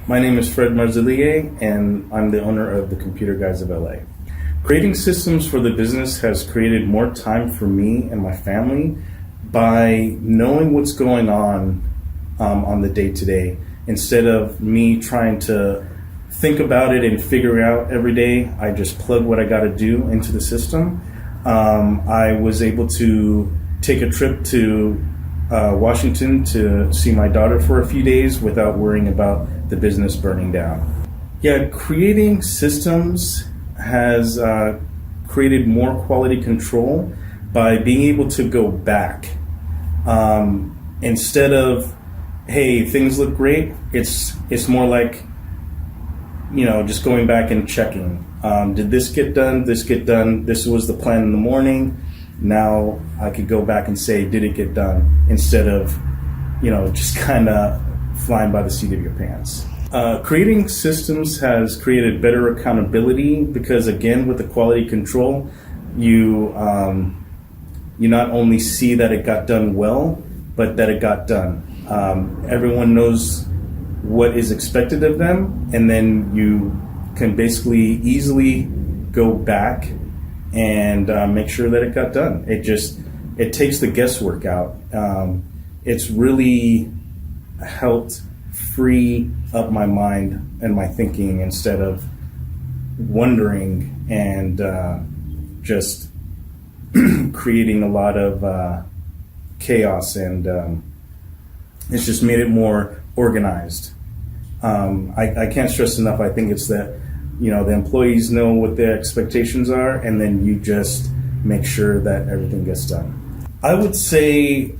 My name is Fred Marzillier, and I'm the owner of the Computer Guys of LA. Creating systems for the business has created more time for me and my family by knowing what's going on the day-to-day. Instead of me trying to think about it and figure it out every day, I just plug what I got to do into the system. I was able to take a trip to Washington to see my daughter for a few days without worrying about the business burning down. Yeah, creating systems has created more quality control by being able to go back. Instead of, hey, things look great, it's more like, just going back and checking. Did this get done? This get done? This was the plan in the morning. Now I could go back and say, did it get done? Instead of, just kind of flying by the seat of your pants. Creating systems has created better accountability because, again, with the quality control, you not only see that it got done well, but that it got done. Everyone knows what is expected of them, and then you can basically easily go back and make sure that it got done. It takes the guesswork out. It's really helped free up my mind and my thinking instead of wondering and just creating a lot of chaos, and it's just made it more organized. I can't stress enough, I think it's that, the employees know what their expectations are, and then you just make sure that everything gets done. I would say,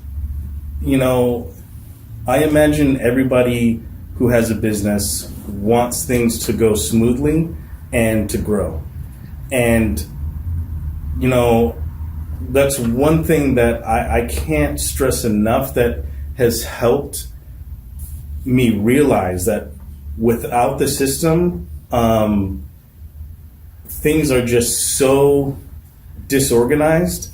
I imagine everybody who has a business wants things to go smoothly and to grow. And, that's one thing that I can't stress enough that has helped me realize that without the system, things are just so disorganized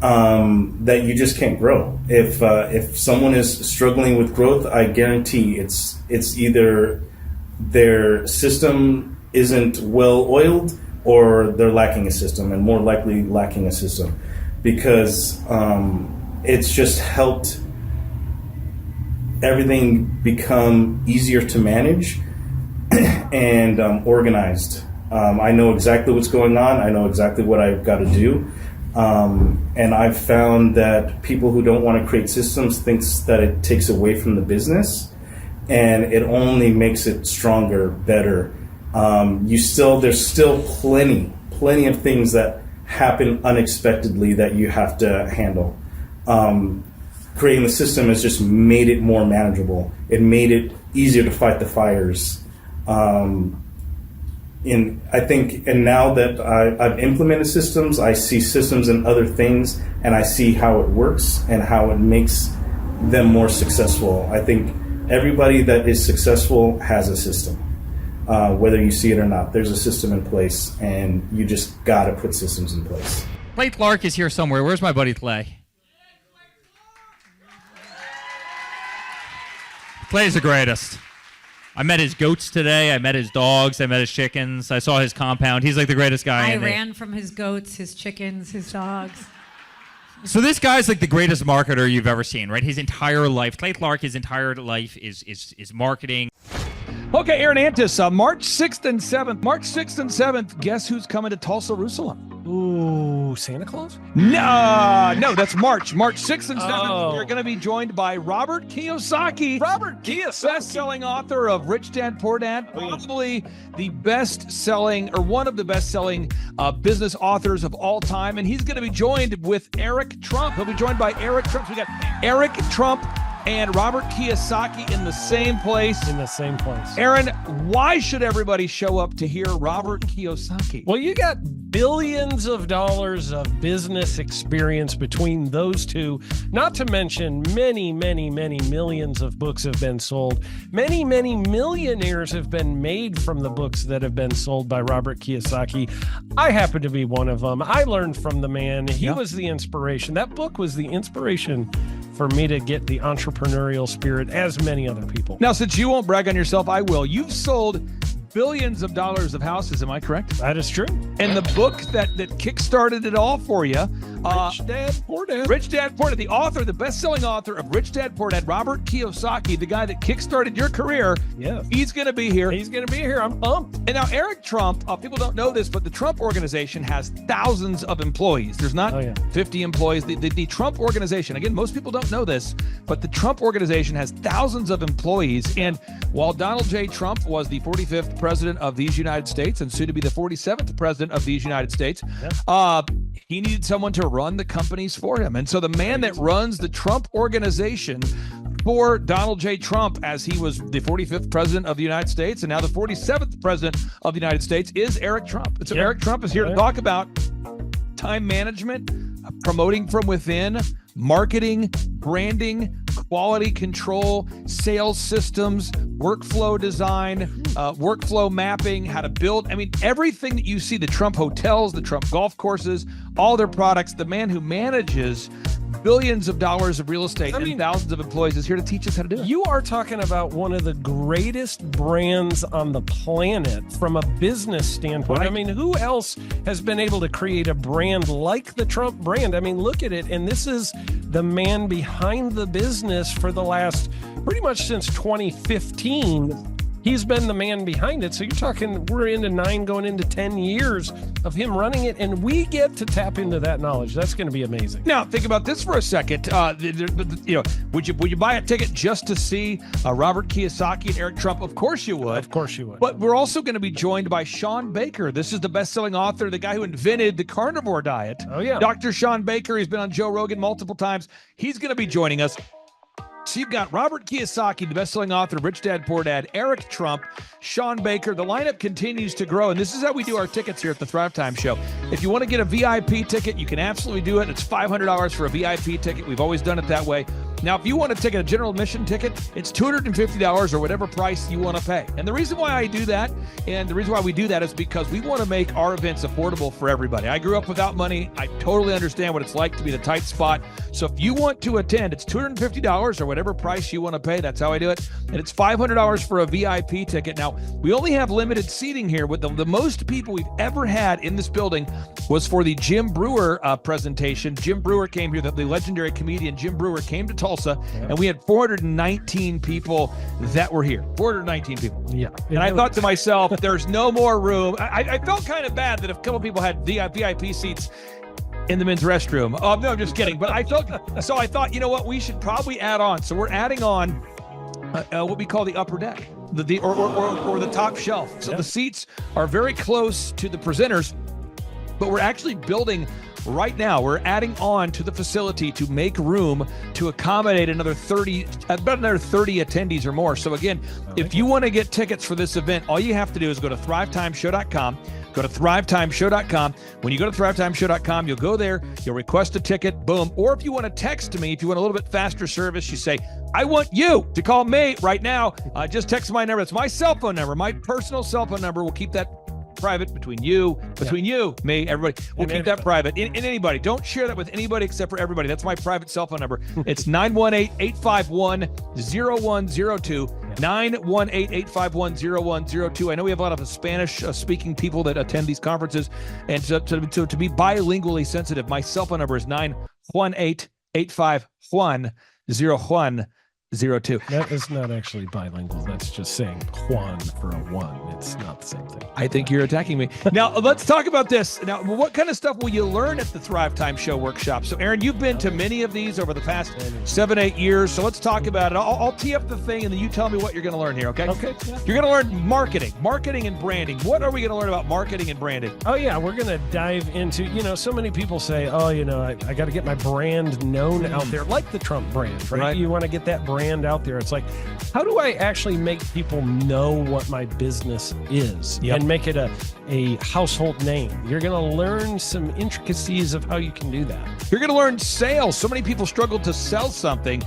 that you just can't grow. If someone is struggling with growth, I guarantee it's either their system isn't well oiled or they're lacking a system, and more likely lacking a system, because it's just helped everything become easier to manage and organized. I know exactly what's going on. I know exactly what I've got to do. And I've found that people who don't want to create systems thinks that it takes away from the business, and it only makes it stronger, better. There's still plenty of things that happen unexpectedly that you have to handle. Creating the system has just made it more manageable. It made it easier to fight the fires. And now that I've implemented systems, I see systems in other things, and I see how it works and how it makes them more successful. I think everybody that is successful has a system, whether you see it or not. There's a system in place, and you just got to put systems in place. Clay Clark is here somewhere. Where's my buddy Clay? Clay's the greatest. I met his goats today. I met his dogs. I met his chickens. I saw his compound. He's like the greatest guy. I ran from his goats, his chickens, his dogs. So this guy's like the greatest marketer you've ever seen, right? His entire life, Clay Clark, his entire life is marketing. Okay, Aaron Antis, March 6th and 7th. March 6th and 7th, guess who's coming to Tulsa, Jerusalem? Ooh, Santa Claus? No, that's March. March 6th and 7th. Oh. You're going to be joined by Robert Kiyosaki. Robert Kiyosaki. Best-selling author of Rich Dad, Poor Dad. Probably the best-selling, or one of the best-selling business authors of all time. And he's going to be joined with Eric Trump. He'll be joined by Eric Trump. So we got Eric Trump and Robert Kiyosaki in the same place. In the same place. Aaron, why should everybody show up to hear Robert Kiyosaki? Well, you got billions of dollars of business experience between those two, not to mention many, many, many millions of books have been sold. Many, many millionaires have been made from the books that have been sold by Robert Kiyosaki. I happen to be one of them. I learned from the man. He was the inspiration. That book was the inspiration for me to get the entrepreneurial spirit as many other people. Now, since you won't brag on yourself, I will. You've sold billions of dollars of houses, am I correct? That is true. And the book that kickstarted it all for you, Rich Dad, Poor Dad. Rich Dad, Poor Dad, the author, the best-selling author of Rich Dad, Poor Dad, Robert Kiyosaki, the guy that kickstarted your career. Yeah. He's going to be here. He's going to be here. I'm pumped. And now Eric Trump, people don't know this, but the Trump organization has thousands of employees. There's not 50 employees. The Trump organization, again, most people don't know this, but the Trump organization has thousands of employees. And while Donald J. Trump was the 45th president of these United States and soon to be the 47th president of these United States, he needed someone to run the companies for him. And so the man that runs the Trump organization for Donald J. Trump, as he was the 45th president of the United States and now the 47th president of the United States, is Eric Trump. And so Eric Trump is here to talk about time management, promoting from within, marketing, branding, quality control, sales systems, workflow design, workflow mapping, how to build. I mean, everything that you see, the Trump hotels, the Trump golf courses, all their products, the man who manages billions of dollars of real estate and thousands of employees is here to teach us how to do it. You are talking about one of the greatest brands on the planet from a business standpoint. Right. I mean, who else has been able to create a brand like the Trump brand? I mean, look at it. And this is the man behind the business for the last pretty much since 2015. He's been the man behind it. So you're talking, we're into 9 going into 10 years of him running it, and we get to tap into that knowledge. That's going to be amazing. Now, think about this for a second. Would you buy a ticket just to see Robert Kiyosaki and Eric Trump? Of course you would. Of course you would. But we're also going to be joined by Sean Baker. This is the best-selling author, the guy who invented the carnivore diet. Oh, yeah. Dr. Sean Baker. He's been on Joe Rogan multiple times. He's going to be joining us. So you've got Robert Kiyosaki, the best-selling author of Rich Dad, Poor Dad, Eric Trump, Sean Baker. The lineup continues to grow, and this is how we do our tickets here at the Thrivetime Show. If you want to get a VIP ticket, you can absolutely do it. It's $500 for a VIP ticket. We've always done it that way. Now, if you want to take a general admission ticket, it's $250 or whatever price you want to pay. And the reason why I do that, and the reason why we do that is because we want to make our events affordable for everybody. I grew up without money. I totally understand what it's like to be in a tight spot. So if you want to attend, it's $250 or whatever price you want to pay. That's how I do it. And it's $500 for a VIP ticket. Now, we only have limited seating here. With the most people we've ever had in this building was for the Jim Brewer presentation. Jim Brewer came here, the legendary comedian Jim Brewer came to Tulsa, and we had 419 people that were here. 419 people. Yeah. And I thought to myself, there's no more room. I felt kind of bad that a couple people had VIP seats in the men's restroom. Oh, no, I'm just kidding. But I thought, you know what? We should probably add on. So we're adding on what we call the upper deck, or the top shelf. So the seats are very close to the presenters, but we're actually building right now. We're adding on to the facility to make room to accommodate about another 30 attendees or more. So again, if you want to get tickets for this event, all you have to do is go to thrivetimeshow.com. Go to thrivetimeshow.com. When you go to thrivetimeshow.com, you'll go there, you'll request a ticket, boom. Or if you want to text me, if you want a little bit faster service, you say, I want you to call me right now. Just text my number. It's my cell phone number, my personal cell phone number. We'll keep that private between you, me, everybody. We'll keep that private. And anybody, don't share that with anybody except for everybody. That's my private cell phone number. It's 918-851-0102. 918-851-0102. I know we have a lot of Spanish-speaking people that attend these conferences, and to be bilingually sensitive, my cell phone number is 918-851-0102. That is not actually bilingual. That's just saying Juan for a one. It's not the same thing. I think you're attacking me. Now, let's talk about this. Now, what kind of stuff will you learn at the Thrivetime Show workshop? So, Aaron, you've been to many of these over the past 7-8 years. So let's talk about it. I'll tee up the thing, and then you tell me what you're going to learn here, okay? Okay. You're going to learn marketing and branding. What are we going to learn about marketing and branding? Oh, yeah. We're going to dive into, so many people say, I got to get my brand known out there, like the Trump brand, right? You want to get that brand brand out there. It's like, how do I actually make people know what my business is and make it a household name? You're going to learn some intricacies of how you can do that. You're going to learn sales. So many people struggle to sell something.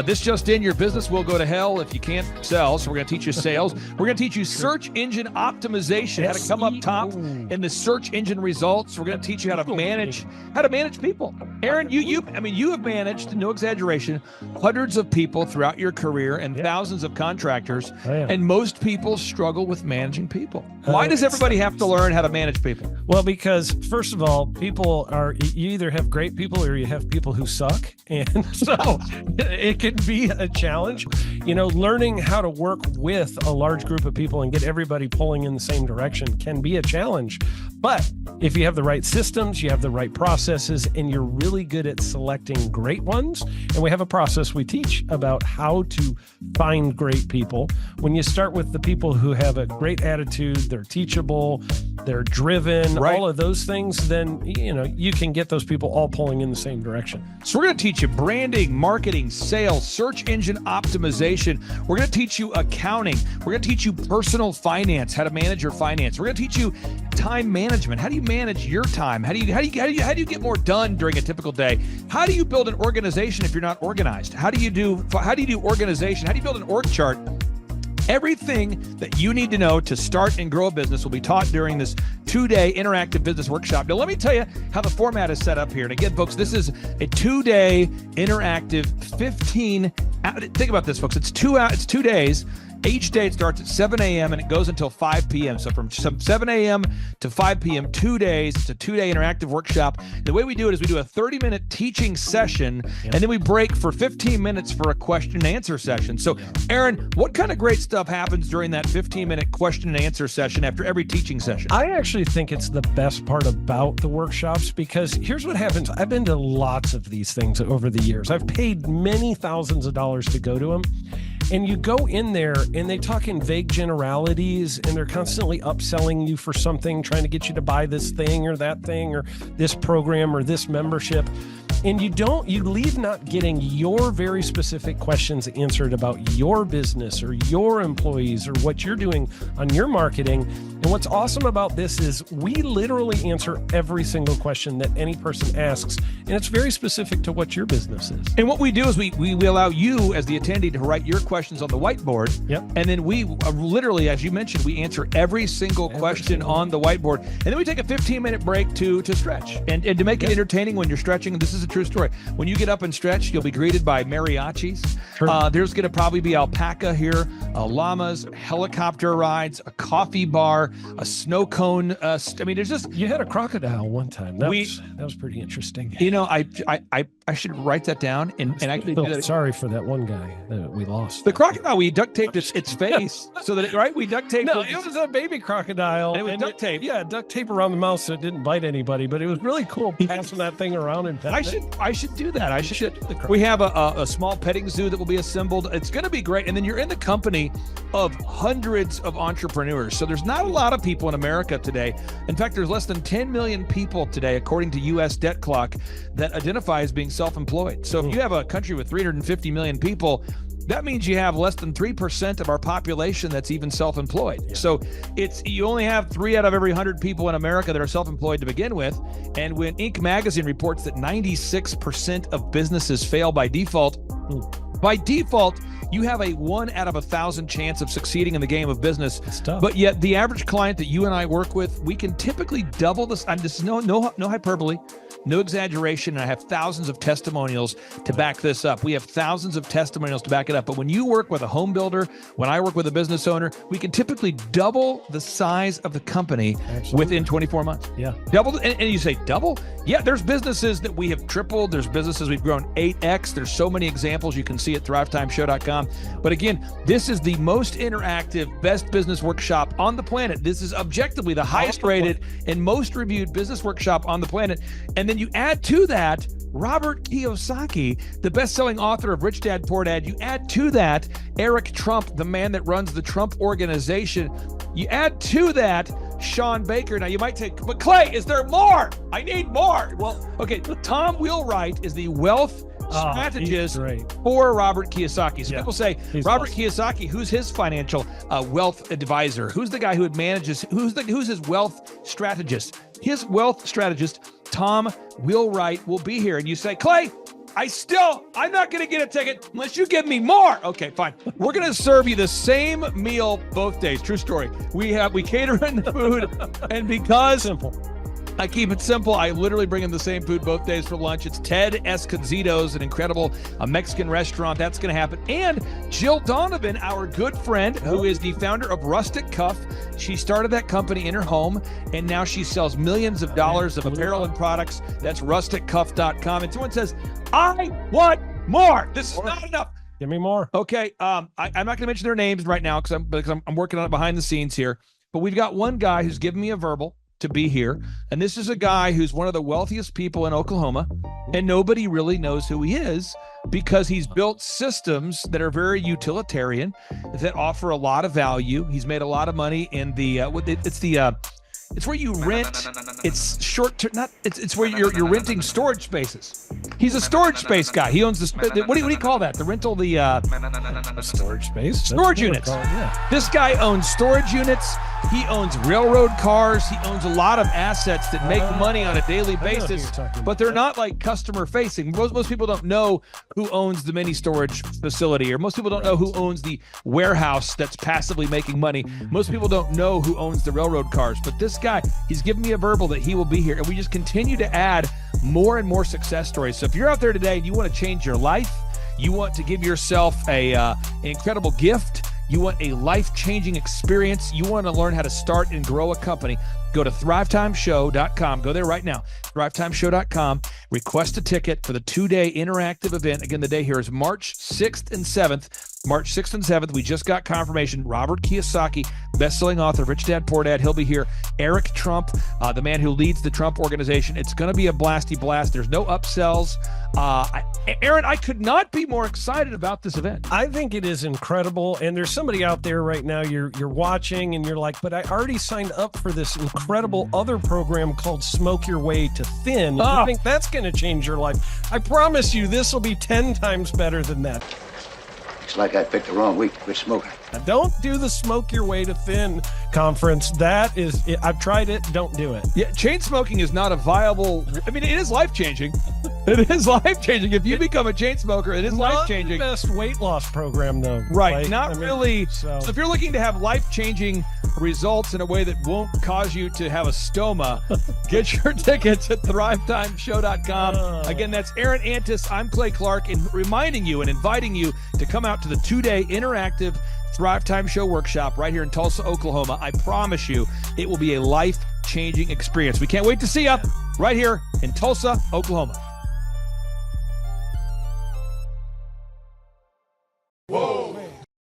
This just in, your business will go to hell if you can't sell. So we're going to teach you sales. We're going to teach you search engine optimization, how to come up top in the search engine results. We're going to teach you how to manage people. Aaron, you have managed, no exaggeration, hundreds of people throughout your career and thousands of contractors. And most people struggle with managing people. Why does everybody have to learn how to manage people? Well, because first of all, you either have great people or you have people who suck. And so it can be a challenge. Learning how to work with a large group of people and get everybody pulling in the same direction can be a challenge. But if you have the right systems, you have the right processes, and you're really good at selecting great ones, and we have a process we teach about how to find great people. When you start with the people who have a great attitude, they're teachable, they're driven, all of those things, then you can get those people all pulling in the same direction. So we're going to teach you branding, marketing, sales, search engine optimization. We're going to teach you accounting. We're going to teach you personal finance, how to manage your finance. We're going to teach you time management. How do you manage your time? How do you get more done during a typical day? How do you build an organization if you're not organized? How do you do organization? How do you build an org chart? Everything that you need to know to start and grow a business will be taught during this 2-day interactive business workshop. Now, let me tell you how the format is set up here. And again, folks, this is a 2-day interactive 15. Think about this, folks. It's 2 days. Each day it starts at 7 a.m. and it goes until 5 p.m. So from 7 a.m. to 5 p.m., 2 days. It's a 2-day interactive workshop. The way we do it is we do a 30-minute teaching session, and then we break for 15 minutes for a question and answer session. So, Aaron, what kind of great stuff happens during that 15-minute question and answer session after every teaching session? I actually think it's the best part about the workshops, because here's what happens. I've been to lots of these things over the years. I've paid many thousands of dollars to go to them. And you go in there and they talk in vague generalities, and they're constantly upselling you for something, trying to get you to buy this thing or that thing or this program or this membership. And you leave not getting your very specific questions answered about your business or your employees or what you're doing on your marketing. And what's awesome about this is we literally answer every single question that any person asks, and it's very specific to what your business is. And what we do is we allow you as the attendee to write your questions on the whiteboard. And then we literally, as you mentioned, we answer every single question on the whiteboard. And then we take a 15-minute break to stretch and to make it entertaining when you're stretching. And this is a true story. When you get up and stretch, you'll be greeted by mariachis. There's going to probably be alpaca here, llamas, helicopter rides, a coffee bar, a snow cone. There's just... You had a crocodile one time. That was pretty interesting. I should write that down and actually do that. Sorry for that one guy that we lost. The crocodile, we duct taped its face so that we duct taped. No, it was a baby crocodile. And it was duct tape. Duct tape around the mouth so it didn't bite anybody. But it was really cool passing that thing around and I should do that. We have a small petting zoo that will be assembled. It's going to be great. And then you're in the company of hundreds of entrepreneurs. So there's not a lot of people in America today. In fact, there's less than 10 million people today, according to U.S. Debt Clock, that identify as being self-employed. So if you have a country with 350 million people, that means you have less than 3% of our population that's even self-employed. So you only have 3 out of every 100 people in America that are self-employed to begin with. And when Inc. magazine reports that 96% of businesses fail by default, you have a 1 out of 1,000 chance of succeeding in the game of business. But yet the average client that you and I work with, we can typically double this. This is no hyperbole, no exaggeration. And I have thousands of testimonials to back this up. We have thousands of testimonials to back it up. But when you work with a home builder, when I work with a business owner, we can typically double the size of the company within 24 months. Yeah. Double. And you say double? Yeah, there's businesses that we have tripled. There's businesses we've grown 8x. There's so many examples you can see at thrivetimeshow.com. But again, this is the most interactive, best business workshop on the planet. This is objectively the highest rated and most reviewed business workshop on the planet. And then you add to that Robert Kiyosaki, the best-selling author of Rich Dad, Poor Dad. You add to that Eric Trump, the man that runs the Trump Organization. You add to that Sean Baker. Now you might take, but Clay, is there more? I need more. Well, okay. Tom Wheelwright is the wealth strategist great. for Robert Kiyosaki. So Yeah, people say, he's Robert awesome. Kiyosaki, who's his financial wealth advisor? Who's the guy who manages, who's his wealth strategist? His wealth strategist, Tom Wheelwright, will be here. And you say, Clay, I'm not going to get a ticket unless you give me more. Okay, fine. We're going to serve you the same meal both days. True story. We cater in the food, and because Simple. I keep it simple, I literally bring in the same food both days for lunch. It's Ted Escondido's, an incredible Mexican restaurant. That's going to happen. And Jill Donovan, our good friend, who is the founder of Rustic Cuff. She started that company in her home, and now she sells millions of dollars of apparel and products. That's rusticcuff.com. And someone says, I want more. This is not enough. Give me more. Okay, I'm not going to mention their names right now because I'm working on it behind the scenes here. But we've got one guy who's given me a verbal to be here, and this is a guy who's one of the wealthiest people in Oklahoma, and nobody really knows who he is because he's built systems that are very utilitarian, that offer a lot of value. He's made a lot of money in the it's where you rent. It's short term. It's where you're renting storage spaces. He's a storage space guy. He owns the what do you call that? The rental, A storage space. storage units. Yeah. This guy owns storage units. He owns railroad cars. He owns a lot of assets that make money on a daily know who basis, you're talking but they're not like customer facing. Most people don't know who owns the mini storage facility, or most people don't know who owns the warehouse that's passively making money. Most people don't know who owns the railroad cars, but this guy, he's given me a verbal that he will be here, and we just continue to add more and more success stories. So if you're out there today and you want to change your life, you want to give yourself an incredible gift, you want a life-changing experience, you want to learn how to start and grow a company, go to thrivetimeshow.com. Go there right now, thrivetimeshow.com. Request a ticket for the 2-day interactive event. Again, the day here is March 6th and 7th. March 6th and 7th, we just got confirmation. Robert Kiyosaki, best-selling author, Rich Dad, Poor Dad, he'll be here. Eric Trump, the man who leads the Trump organization. It's going to be a blasty blast. There's no upsells. Aaron, I could not be more excited about this event. I think it is incredible. And there's somebody out there right now, you're watching and you're like, but I already signed up for this incredible other program called Smoke Your Way to Thin. I think that's going to change your life. I promise you, this will be 10 times better than that. Looks like I picked the wrong week to quit smoking. Now, don't do the Smoke Your Way to Thin conference. That is, I've tried it. Don't do it. Yeah, chain smoking is not a viable. I mean, it is life-changing. It is life-changing. If you become a chain smoker, it is Not life-changing. the best weight loss program, though. Right, Like, not I mean, really. So So if you're looking to have life-changing results in a way that won't cause you to have a stoma, get your tickets at thrivetimeshow.com. Again, that's Aaron Antis. I'm Clay Clark, and reminding you and inviting you to come out to the 2-day interactive Thrive Time Show workshop right here in Tulsa, Oklahoma. I promise you, it will be a life-changing experience. We can't wait to see you right here in Tulsa, Oklahoma.